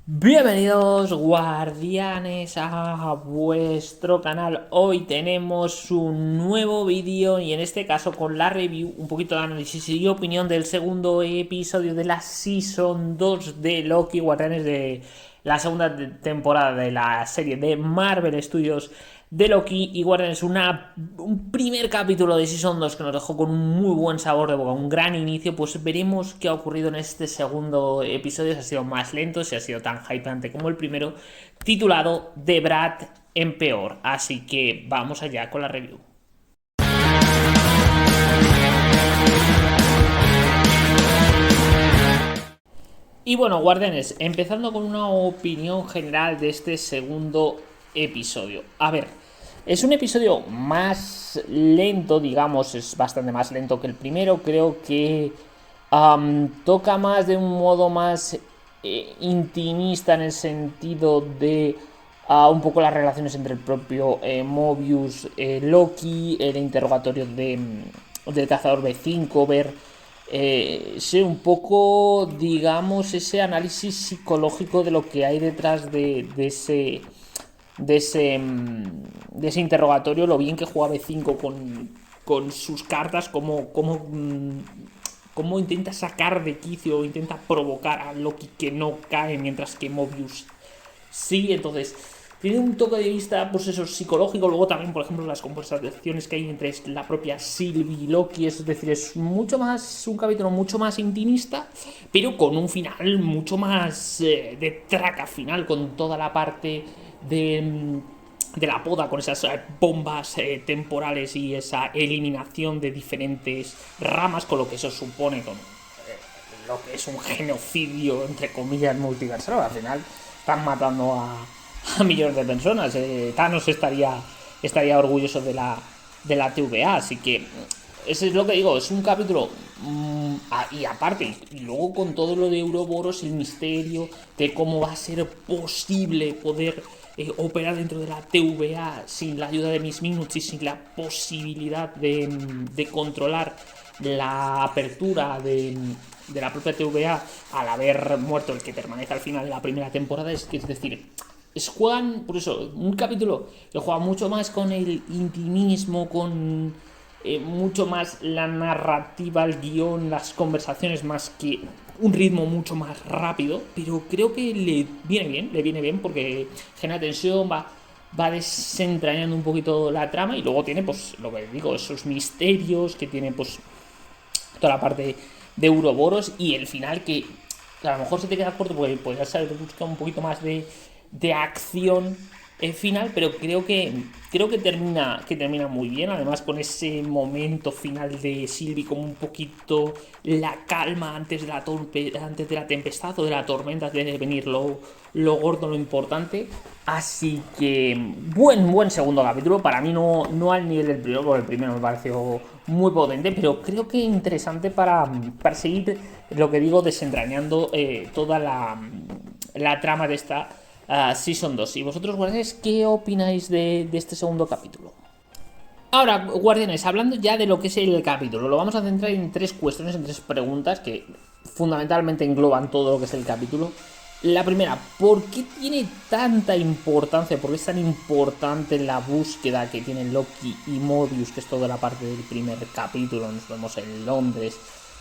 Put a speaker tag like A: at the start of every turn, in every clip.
A: Bienvenidos guardianes a vuestro canal. Hoy tenemos un nuevo vídeo y en este caso con la review, un poquito de análisis y opinión del segundo episodio de la Season 2 de Loki, guardianes de la segunda temporada de la serie de Marvel Studios de Loki y Guardianes, un primer capítulo de Season 2 que nos dejó con un muy buen sabor de boca, un gran inicio. Pues veremos qué ha ocurrido en este segundo episodio, si ha sido más lento, si ha sido tan hypeante como el primero, titulado The Brat en peor. Así que vamos allá con la review. Y bueno, guardianes, empezando con una opinión general de este segundo episodio. A ver, es un episodio más lento, digamos, es bastante más lento que el primero. Creo que toca más de un modo más intimista en el sentido de un poco las relaciones entre el propio Mobius, Loki, el interrogatorio del cazador B5, ver sí, un poco, digamos, ese análisis psicológico de lo que hay detrás de ese interrogatorio, lo bien que juega B5 con sus cartas, cómo intenta sacar de quicio, intenta provocar a Loki que no cae, mientras que Mobius sí. Entonces tiene un toque de vista, pues eso, psicológico. Luego también, por ejemplo, las conversaciones que hay entre la propia Sylvie y Loki, es decir, es mucho más, un capítulo mucho más intimista, pero con un final mucho más de traca final, con toda la parte de la poda, con esas bombas temporales y esa eliminación de diferentes ramas, con lo que eso supone, con lo que es un genocidio, entre comillas, multiversal. Al final están matando a millones de personas. Thanos estaría orgulloso de la TVA, así que eso es lo que digo, es un capítulo y aparte, y luego con todo lo de Euroboros, el misterio de cómo va a ser posible poder operar dentro de la TVA sin la ayuda de Miss Minutes y sin la posibilidad de controlar la apertura de la propia TVA al haber muerto el que permanece al final de la primera temporada. Es decir, juegan, por eso, un capítulo que juega mucho más con el intimismo, con mucho más la narrativa, el guión, las conversaciones, más que un ritmo mucho más rápido, pero creo que le viene bien porque genera tensión, va desentrañando un poquito la trama y luego tiene, pues, lo que digo, esos misterios que tiene, pues, toda la parte de Euroboros y el final que a lo mejor se te queda corto porque podrías haber buscado un poquito más de acción final, pero creo que termina muy bien, además con ese momento final de Sylvie como un poquito la calma antes de la tempestad o de la tormenta, antes de venir lo gordo, lo importante. Así que buen segundo capítulo, para mí no al nivel del primero, porque el primero me pareció muy potente, pero creo que interesante para seguir, lo que digo, desentrañando toda la trama de esta Season 2. ¿Y vosotros, guardianes, qué opináis de este segundo capítulo? Ahora, guardianes, hablando ya de lo que es el capítulo, lo vamos a centrar en tres cuestiones, en tres preguntas que fundamentalmente engloban todo lo que es el capítulo. La primera, ¿por qué tiene tanta importancia? ¿Por qué es tan importante la búsqueda que tienen Loki y Mobius, que es toda la parte del primer capítulo? Nos vemos en Londres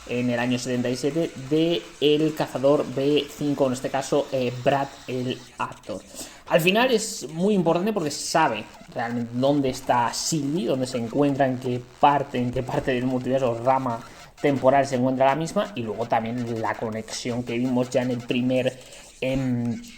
A: en el año 77 de el cazador B5, en este caso Brad el actor. Al final es muy importante porque sabe realmente dónde está Sylvie, dónde se encuentra, en qué parte del multiverso, rama temporal se encuentra la misma, y luego también la conexión que vimos ya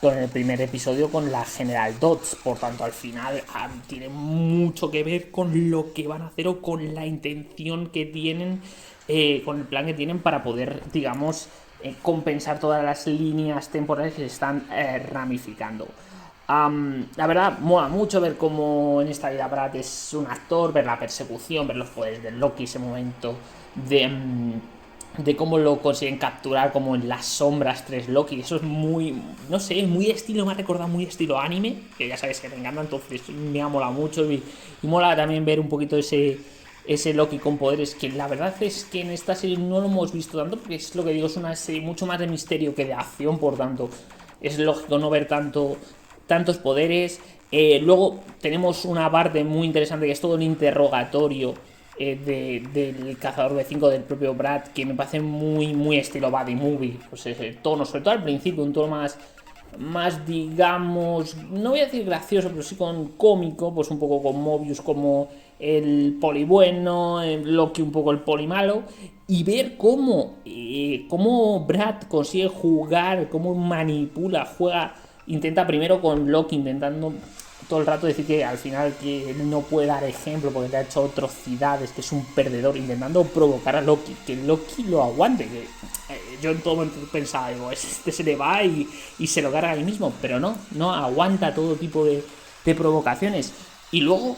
A: con el primer episodio con la General Dodds. Por tanto, al final tiene mucho que ver con lo que van a hacer o con la intención que tienen, con el plan que tienen para poder, digamos, compensar todas las líneas temporales que se están ramificando. La verdad, mola mucho ver cómo en esta vida Brad es un actor, ver la persecución, ver los poderes de Loki, ese momento de cómo lo consiguen capturar como en las sombras tres Loki. Eso es muy, no sé, muy estilo, me ha recordado muy estilo anime, que ya sabes que me encanta, entonces me ha molado mucho y mola también ver un poquito ese Loki con poderes, que la verdad es que en esta serie no lo hemos visto tanto, porque es lo que digo, es una serie mucho más de misterio que de acción. Por tanto, es lógico no ver tantos poderes. Luego tenemos una parte muy interesante que es todo un interrogatorio del cazador B5 del propio Brad, que me parece muy estilo Buddy Movie. Pues ese tono, sobre todo al principio, un tono más digamos, no voy a decir gracioso, pero sí con cómico, pues un poco con Mobius como el poli bueno, Loki un poco el poli malo, y ver cómo Brad consigue jugar, cómo juega, intenta primero con Loki, intentando todo el rato decir que al final que él no puede dar ejemplo porque le ha hecho atrocidades, que es un perdedor, intentando provocar a Loki, que Loki lo aguante, que yo en todo momento pensaba, digo, este se le va y se lo carga ahí mismo, pero no aguanta todo tipo de provocaciones. Y luego,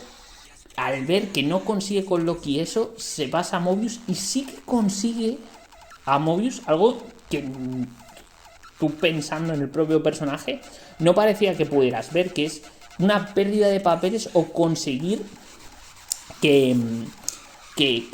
A: al ver que no consigue con Loki eso, se pasa a Mobius y sí que consigue a Mobius algo que tú, pensando en el propio personaje, no parecía que pudieras ver, que es una pérdida de papeles o conseguir que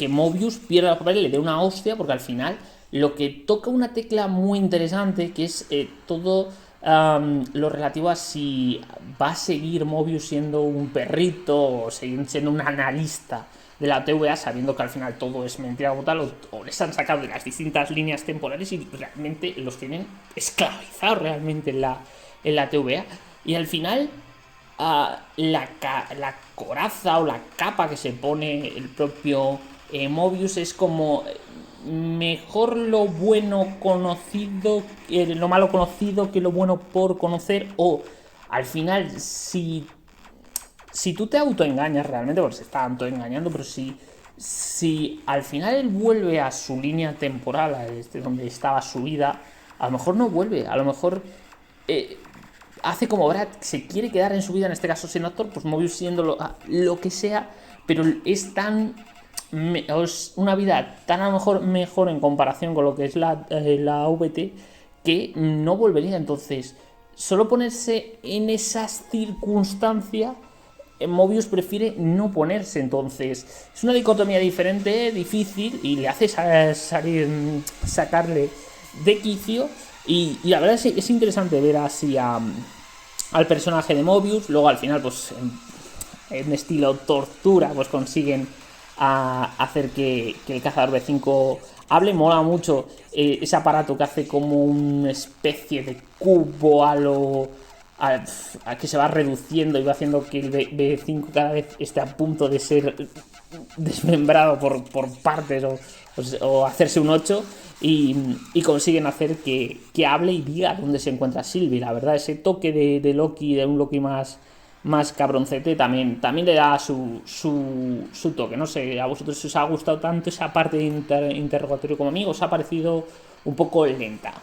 A: Mobius pierda los papeles, le dé una hostia, porque al final lo que toca una tecla muy interesante, que es todo lo relativo a si va a seguir Mobius siendo un perrito o seguir siendo un analista de la TVA, sabiendo que al final todo es mentira como tal, o les han sacado de las distintas líneas temporales y realmente los tienen esclavizados realmente en la TVA. Y al final la coraza o la capa que se pone el propio Mobius es como mejor lo bueno conocido, lo malo conocido que lo bueno por conocer, o al final si tú te autoengañas realmente, porque se está autoengañando, pero si al final él vuelve a su línea temporal, a donde estaba su vida, a lo mejor no vuelve, a lo mejor hace como Brad, se quiere quedar en su vida, en este caso sin actor, pues Mobius siendo lo que sea, pero es una vida tan a lo mejor en comparación con lo que es la VT, que no volvería. Entonces, solo ponerse en esas circunstancias, Mobius prefiere no ponerse. Entonces, es una dicotomía diferente, difícil, y le hace sacarle de quicio. Y la verdad es interesante ver así al personaje de Mobius. Luego al final, pues en estilo tortura, pues consiguen hacer que el cazador B5 hable. Mola mucho ese aparato que hace como una especie de cubo a que se va reduciendo y va haciendo que el B5 cada vez esté a punto de ser desmembrado por partes o hacerse un 8, y consiguen hacer que hable y diga dónde se encuentra Sylvie. La verdad, ese toque de Loki, de un Loki más cabroncete, también le da su toque. No sé, a vosotros si os ha gustado tanto esa parte de interrogatorio como a mí, os ha parecido un poco lenta.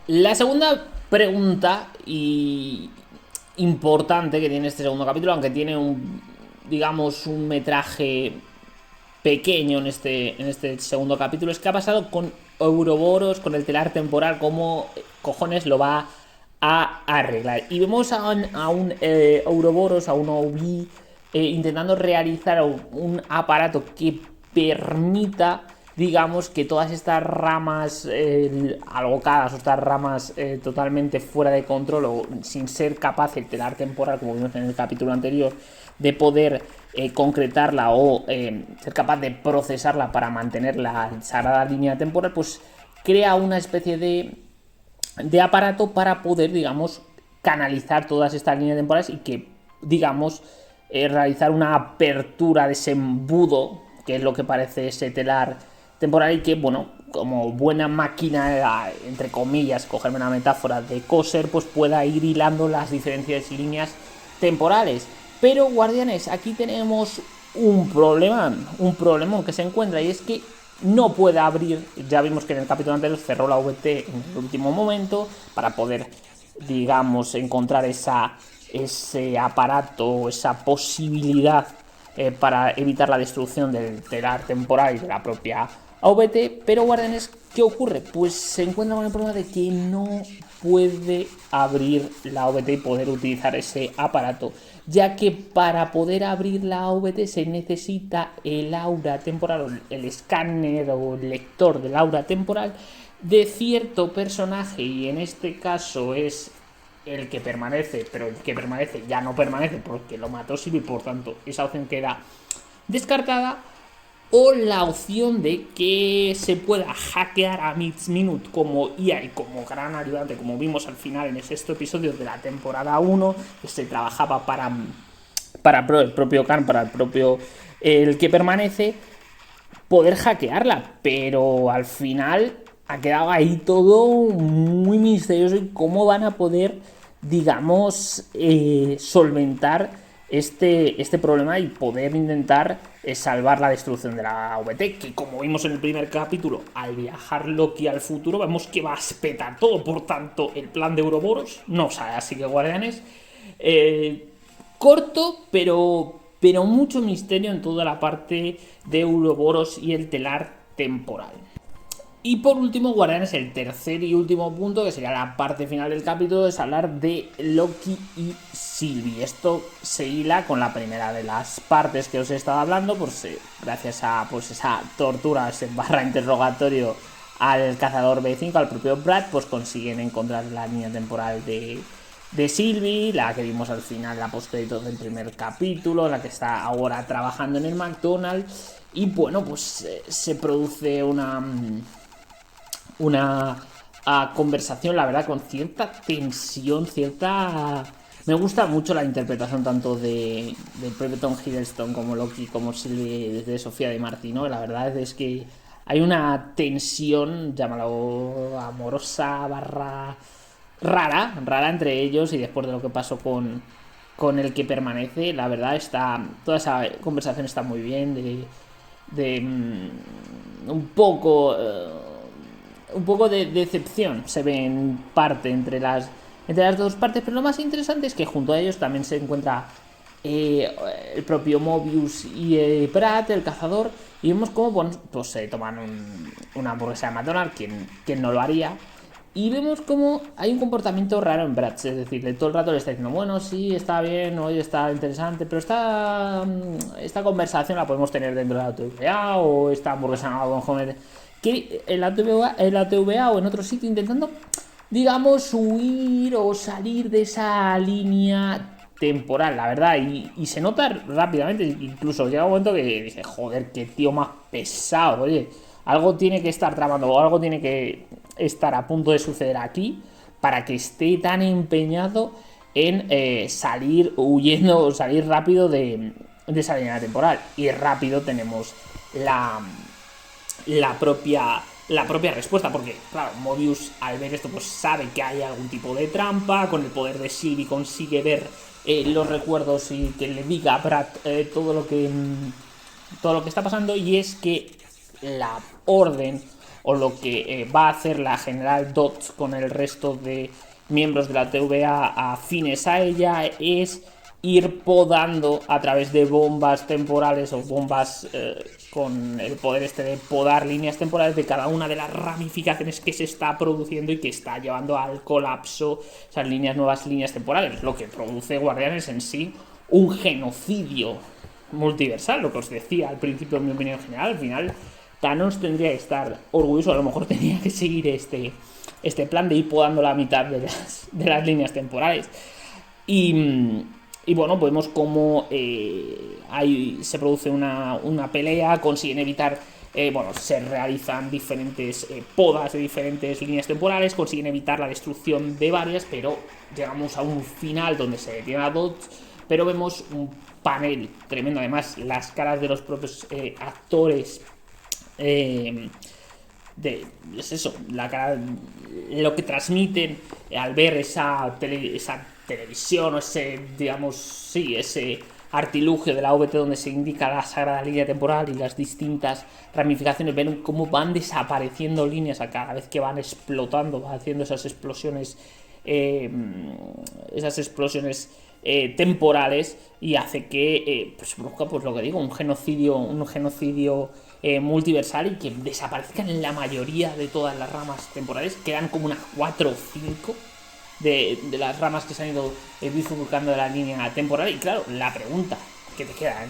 A: La segunda pregunta importante que tiene este segundo capítulo, aunque tiene un metraje pequeño en este segundo capítulo, es qué ha pasado con Ouroboros, con el telar temporal, cómo cojones lo va a arreglar. Y vemos a un Ouroboros, a un OB, intentando realizar un aparato que permita, digamos, que todas estas ramas alocadas o estas ramas totalmente fuera de control o sin ser capaz el telar temporal, como vimos en el capítulo anterior, de poder concretarla o ser capaz de procesarla para mantener la sagrada línea temporal, pues crea una especie de aparato para poder, digamos, canalizar todas estas líneas temporales y que, digamos, realizar una apertura de ese embudo, que es lo que parece ese telar temporal, y que, bueno, como buena máquina, entre comillas, cogerme una metáfora de coser, pues pueda ir hilando las diferentes líneas temporales. Pero, guardianes, aquí tenemos un problemón que se encuentra, y es que no puede abrir. Ya vimos que en el capítulo anterior cerró la VT en el último momento para poder, digamos, encontrar ese aparato, esa posibilidad para evitar la destrucción del telar temporal y de la propia AVT. Pero, guardianes, ¿qué ocurre? Pues se encuentra con el problema de que no puede abrir la AVT y poder utilizar ese aparato, ya que para poder abrir la AVT se necesita el aura temporal, el escáner o el lector del aura temporal de cierto personaje, y en este caso es el que permanece, pero el que permanece ya no permanece porque lo mató Sylvie, por tanto esa opción queda descartada, o la opción de que se pueda hackear a Mixminute como IA y como gran ayudante, como vimos al final en el sexto episodio de la temporada 1, que se trabajaba para el propio Khan, para el propio el que permanece, poder hackearla, pero al final ha quedado ahí todo muy misterioso y cómo van a poder, digamos, solventar este problema y poder intentar salvar la destrucción de la VT, que como vimos en el primer capítulo, al viajar Loki al futuro, vemos que va a espetar todo, por tanto, el plan de Ouroboros no sale, así que Guardianes, corto, pero mucho misterio en toda la parte de Ouroboros y el telar temporal. Y por último, Guardianes, el tercer y último punto, que sería la parte final del capítulo, es hablar de Loki y Sylvie. Esto se hila con la primera de las partes que os he estado hablando, pues gracias a esa tortura, ese barra interrogatorio al cazador B5, al propio Brad, pues consiguen encontrar la línea temporal de Sylvie, la que vimos al final, la postcréditos del primer capítulo, la que está ahora trabajando en el McDonald's. Y bueno, pues se produce una conversación, la verdad, con cierta tensión, Me gusta mucho la interpretación tanto del propio Tom Hiddleston como Loki, como Sylvie, desde Sofía de Martino. La verdad es que hay una tensión, llámalo amorosa, barra rara entre ellos, y después de lo que pasó con el que permanece, la verdad toda esa conversación está muy bien, un poco de decepción se ve en parte entre las dos partes, pero lo más interesante es que junto a ellos también se encuentra el propio Mobius y Pratt, el cazador, y vemos cómo pues se toman una hamburguesa de McDonald's, quien no lo haría, y vemos cómo hay un comportamiento raro en Brad, es decir, todo el rato le está diciendo, bueno, sí, está bien, hoy está interesante, pero esta conversación la podemos tener dentro de la TVA, o esta hamburguesa con joven que en la TVA o en otro sitio, intentando, digamos, huir o salir de esa línea temporal, la verdad, y se nota rápidamente. Incluso llega un momento que dice, joder, qué tío más pesado, oye, algo tiene que estar tramando, o algo tiene que estar a punto de suceder aquí para que esté tan empeñado en salir huyendo o salir rápido de esa línea temporal. Y rápido tenemos la propia respuesta, porque claro, Mobius al ver esto pues sabe que hay algún tipo de trampa. Con el poder de Sylvie consigue ver los recuerdos y que le diga a Brad todo lo que está pasando, y es que la orden o lo que va a hacer la General Dodds con el resto de miembros de la TVA afines a ella es ir podando a través de bombas temporales o bombas con el poder de podar líneas temporales de cada una de las ramificaciones que se está produciendo y que está llevando al colapso esas nuevas líneas temporales, lo que produce, Guardianes, en sí un genocidio multiversal, lo que os decía al principio en mi opinión general. Al final Thanos tendría que estar orgulloso, a lo mejor tenía que seguir este plan de ir podando la mitad de las líneas temporales. Y bueno, vemos cómo se produce una pelea, consiguen evitar, se realizan diferentes podas de diferentes líneas temporales, consiguen evitar la destrucción de varias, pero llegamos a un final donde se detiene a Dodds, pero vemos un panel tremendo, además las caras de los propios actores, es eso, la cara, lo que transmiten al ver esa televisión, o ese artilugio de la OVT donde se indica la sagrada línea temporal y las distintas ramificaciones. Ven cómo van desapareciendo líneas a cada vez que van explotando, haciendo esas explosiones temporales, y hace que produzca, pues lo que digo, un genocidio multiversal, y que desaparezcan la mayoría de todas las ramas temporales. Quedan como unas 4 o 5 de las ramas que se han ido bifurcando de la línea temporal. Y claro, la pregunta que te queda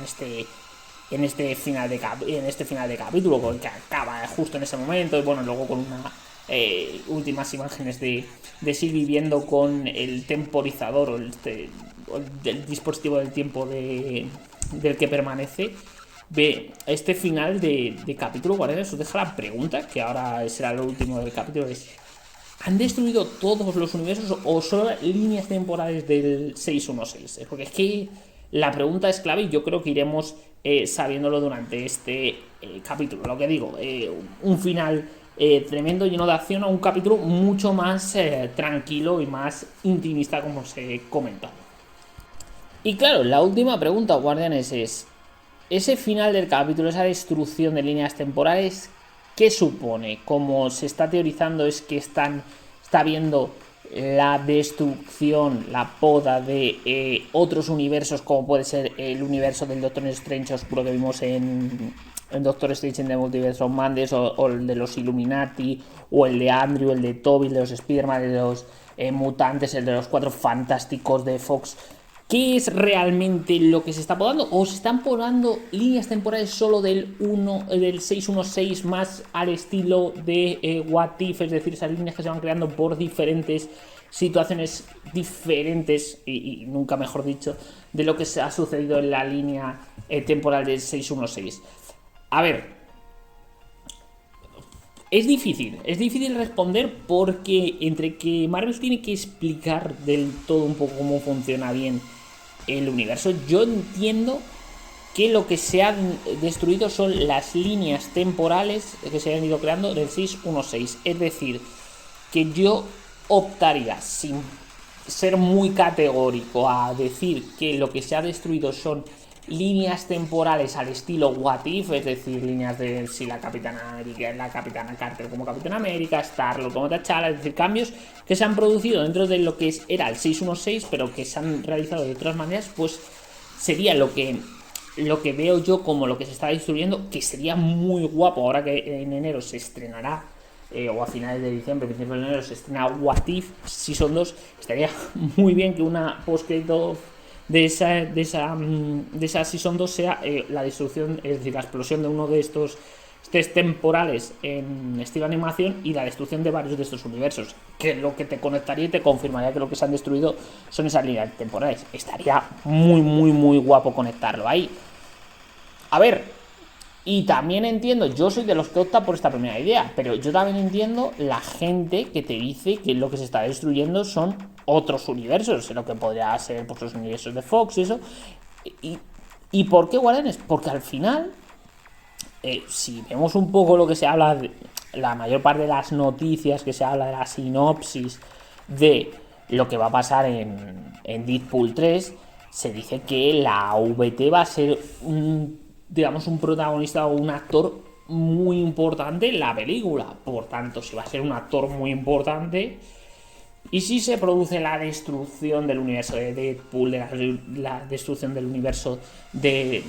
A: en este final de capítulo, que acaba justo en ese momento, y bueno, luego con últimas imágenes de Sylvie viendo con el temporizador o el dispositivo del tiempo del que permanece, ve este final de capítulo, Guardianes, os deja la pregunta, que ahora será lo último del capítulo, es: ¿han destruido todos los universos o solo líneas temporales del 616? Porque es que la pregunta es clave y yo creo que iremos sabiéndolo durante este capítulo. Lo que digo, un final tremendo, lleno de acción, o un capítulo mucho más tranquilo y más intimista, como os he comentado. Y claro, la última pregunta, Guardianes, es: ese final del capítulo, esa destrucción de líneas temporales, ¿qué supone? Como se está teorizando, es que está viendo la destrucción, la poda de otros universos, como puede ser el universo del Doctor Strange oscuro que vimos en Doctor Strange in the Multiverse of Madness, o el de los Illuminati, o el de Andrew, el de Toby, el de los Spider-Man, el de los mutantes, el de los Cuatro Fantásticos de Fox. ¿Qué es realmente lo que se está podando? ¿O se están podando líneas temporales solo del 616 más al estilo de What If? Es decir, esas líneas que se van creando por diferentes situaciones diferentes, y nunca mejor dicho, de lo que se ha sucedido en la línea temporal del 616. A ver, es difícil responder, porque entre que Marvel tiene que explicar del todo un poco cómo funciona bien el universo, yo entiendo que lo que se ha destruido son las líneas temporales que se han ido creando del 616. Es decir, que yo optaría, sin ser muy categórico, a decir que lo que se ha destruido son líneas temporales al estilo What If, es decir, líneas de si la Capitana América, la Capitana Carter como Capitana América, Star-Lord como T'Challa, es decir, cambios que se han producido dentro de lo que era el 616, pero que se han realizado de otras maneras. Pues sería lo que veo yo como lo que se está destruyendo, que sería muy guapo ahora que en enero se estrenará, o a finales de diciembre, principios de enero, se estrena What If Season 2. Estaría muy bien que una postcrédito de esa Season 2 sea la destrucción, es decir, la explosión de uno de estos temporales en estilo animación, y la destrucción de varios de estos universos, que lo que te conectaría y te confirmaría que lo que se han destruido son esas líneas temporales. Estaría muy, muy, muy guapo conectarlo ahí. A ver, y también entiendo, yo soy de los que opta por esta primera idea, pero yo también entiendo la gente que te dice que lo que se está destruyendo son otros universos, lo que podría ser pues los universos de Fox y eso. ¿Y por qué, Guardianes? Porque al final, si vemos un poco lo que se habla, la mayor parte de las noticias que se habla, de la sinopsis de lo que va a pasar en Deadpool 3, se dice que la VT va a ser un protagonista o un actor muy importante en la película. Por tanto, si va a ser un actor muy importante, y si se produce la destrucción del universo de Deadpool, la destrucción del universo de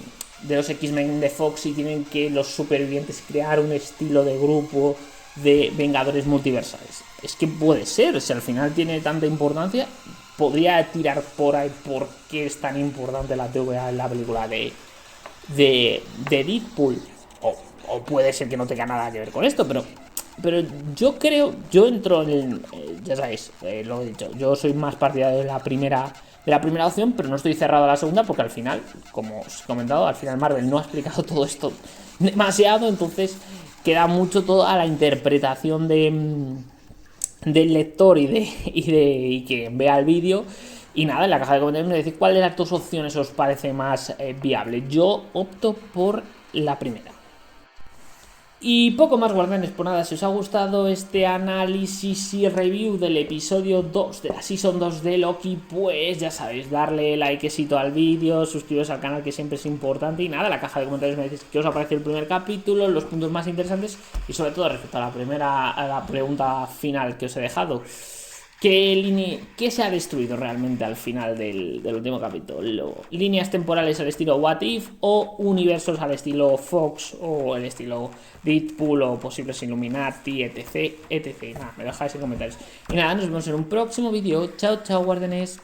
A: los X-Men de Fox, y tienen que los supervivientes crear un estilo de grupo de Vengadores multiversales, es que puede ser, si al final tiene tanta importancia, podría tirar por ahí por qué es tan importante la TVA en la película de Deadpool. O puede ser que no tenga nada que ver con esto, pero yo creo, yo entro en ya sabéis, lo he dicho, yo soy más partidario de la primera opción, pero no estoy cerrado a la segunda, porque al final, como os he comentado, al final Marvel no ha explicado todo esto demasiado, entonces queda mucho todo a la interpretación del lector y que vea el vídeo. Y nada, en la caja de comentarios me decís cuál de las dos opciones os parece más viable. Yo opto por la primera. Y poco más, Guardianes. Por nada, si os ha gustado este análisis y review del episodio 2 de la Season 2 de Loki, pues ya sabéis, darle likecito al vídeo, suscribiros al canal, que siempre es importante. Y nada, en la caja de comentarios me decís qué os ha parecido el primer capítulo, los puntos más interesantes, y sobre todo respecto a la pregunta final que os he dejado: ¿qué se ha destruido realmente al final del último capítulo? ¿Líneas temporales al estilo What If, o universos al estilo Fox, o el estilo Deadpool, o posibles Illuminati, etc, etc? Nada, me dejáis en comentarios. Y nada, nos vemos en un próximo vídeo. Chao, chao, Guardianes.